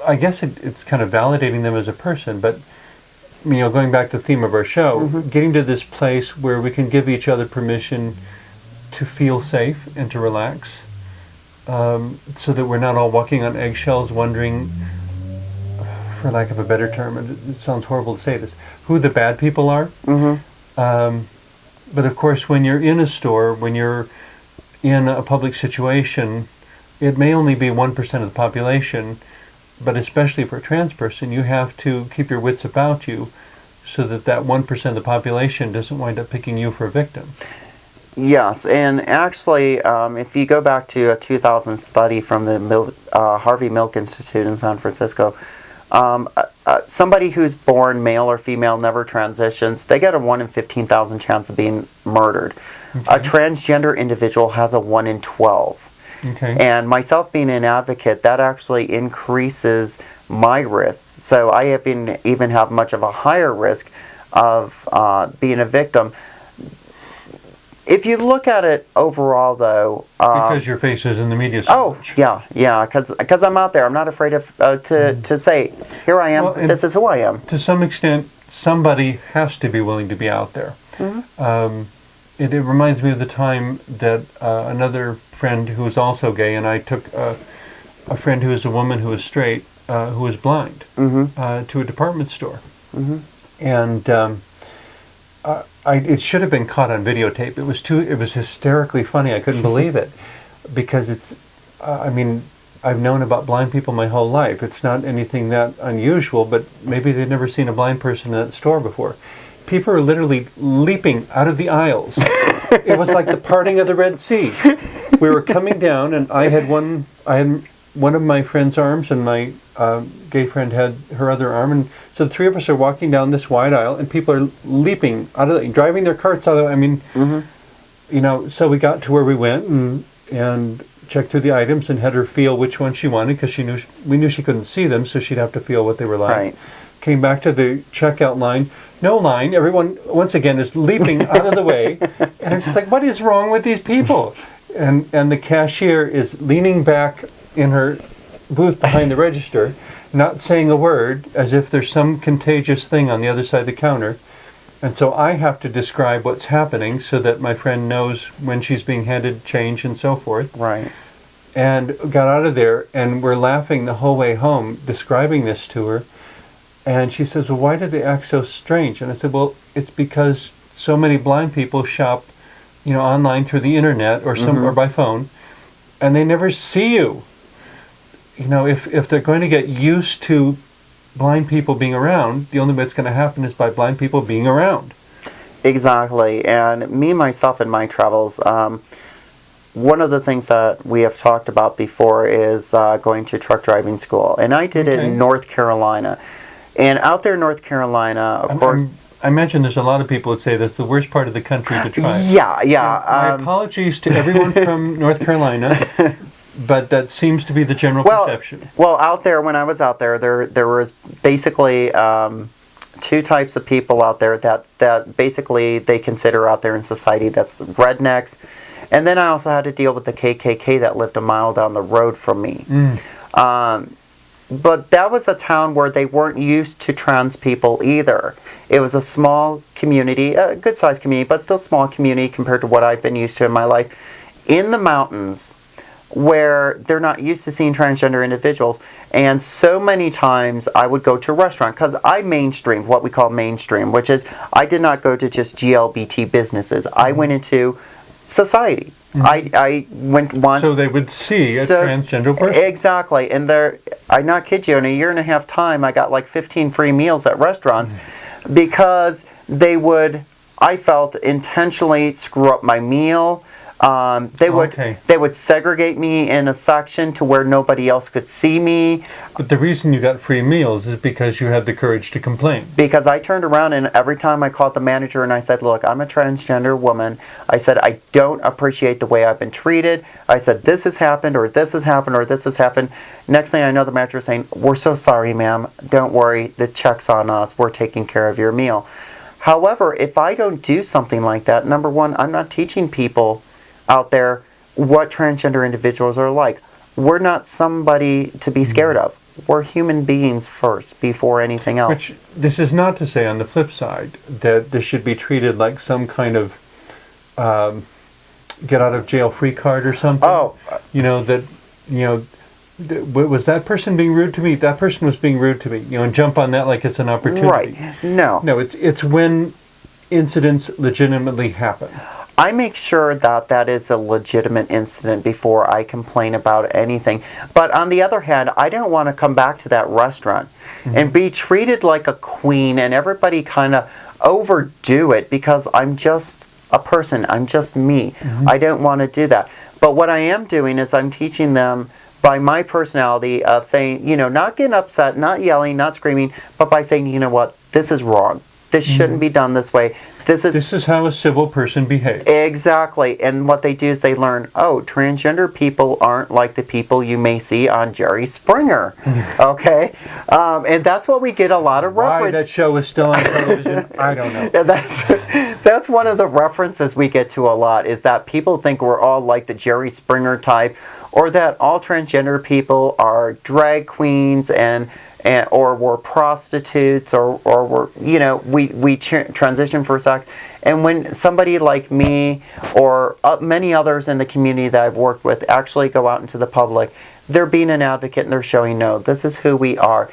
I guess it's kind of validating them as a person, but going back to the theme of our show, getting to this place where we can give each other permission to feel safe and to relax, so that we're not all walking on eggshells wondering, for lack of a better term, and it sounds horrible to say this, who the bad people are. But of course, when you're in a store, when you're in a public situation, it may only be 1% of the population, but especially for a trans person, you have to keep your wits about you so that 1% of the population doesn't wind up picking you for a victim. Yes, and actually, if you go back to a 2000 study from the Harvey Milk Institute in San Francisco, somebody who's born male or female, never transitions, they get a 1 in 15,000 chance of being murdered. A transgender individual has a 1 in 12. And myself being an advocate, that actually increases my risk. So I even have much of a higher risk of being a victim. If you look at it overall, though... because your face is in the media so much. Yeah, because I'm out there. I'm not afraid of to say, here I am, well, this is who I am. To some extent, somebody has to be willing to be out there. It reminds me of the time that another friend who was also gay, and I took a friend who was a woman who was straight, who was blind, to a department store. And... it should have been caught on videotape. It was hysterically funny. I couldn't believe it, because I've known about blind people my whole life. It's not anything that unusual, but maybe they'd never seen a blind person in that store before. People are literally leaping out of the aisles. It was like the parting of the Red Sea. We were coming down, and I had one of my friend's arms, and my gay friend had her other arm, and so the three of us are walking down this wide aisle, and people are leaping out of driving their carts out of so we got to where we went and checked through the items and had her feel which one she wanted, because we knew she couldn't see them, so she'd have to feel what they were like. Right. Came back to the checkout line. No line. Everyone once again is leaping out of the way, and I'm just like, what is wrong with these people? And the cashier is leaning back in her booth behind the register, not saying a word, as if there's some contagious thing on the other side of the counter. And so I have to describe what's happening so that my friend knows when she's being handed change and so forth. Right. And got out of there, and we're laughing the whole way home, describing this to her. And she says, well, why did they act so strange? And I said, well, it's because so many blind people shop, online through the internet or or by phone, and they never see you. If they're going to get used to blind people being around, the only way it's going to happen is by blind people being around. Exactly. And me, myself, in my travels, one of the things that we have talked about before is going to truck driving school. And I did it in North Carolina. And out there in North Carolina, of course... I imagine there's a lot of people that say that's the worst part of the country to try. Yeah. My apologies to everyone from North Carolina. But that seems to be the general perception. Well, out there, when I was out there, there was basically two types of people out there that basically they consider out there in society. That's the rednecks. And then I also had to deal with the KKK that lived a mile down the road from me. But that was a town where they weren't used to trans people either. It was a small community, a good-sized community, but still small community compared to what I've been used to in my life. In the mountains, where they're not used to seeing transgender individuals. And so many times I would go to a restaurant, because I mainstreamed, what we call mainstream, which is I did not go to just GLBT businesses. I went into society. I went one... So they would see a transgender person. Exactly. And I not kid you, in a year and a half time, I got like 15 free meals at restaurants because they would, I felt, intentionally screw up my meal. They would segregate me in a section to where nobody else could see me. But the reason you got free meals is because you had the courage to complain. Because I turned around, and every time I called the manager and I said, look, I'm a transgender woman. I said, I don't appreciate the way I've been treated. I said, this has happened, or this has happened, or this has happened. Next thing I know, the manager is saying, we're so sorry, ma'am. Don't worry. The check's on us. We're taking care of your meal. However, if I don't do something like that, number one, I'm not teaching people out there what transgender individuals are like. We're not somebody to be scared of. we're human beings first before anything else. Which, this is not to say on the flip side that this should be treated like some kind of get out of jail free card or something. Oh. You know, that, you know, was that person being rude to me? That person was being rude to me. You know, and jump on that like it's an opportunity. Right. No. No, it's when incidents legitimately happen. I make sure that that is a legitimate incident before I complain about anything. But on the other hand, I don't want to come back to that restaurant and be treated like a queen and everybody kind of overdo it because I'm just a person. I'm just me. I don't want to do that. But what I am doing is I'm teaching them by my personality of saying, you know, not getting upset, not yelling, not screaming, but by saying, you know what, this is wrong. This shouldn't be done this way. This is how a civil person behaves. Exactly. And what they do is they learn, oh, transgender people aren't like the people you may see on Jerry Springer. Okay? And that's what we get a lot of reference. Why that show is still on television, I don't know. That's one of the references we get to a lot, is that people think we're all like the Jerry Springer type, or that all transgender people are drag queens or we're prostitutes, or we're, you know, we transition for sex. And when somebody like me or many others in the community that I've worked with actually go out into the public, they're being an advocate and they're showing, no, this is who we are.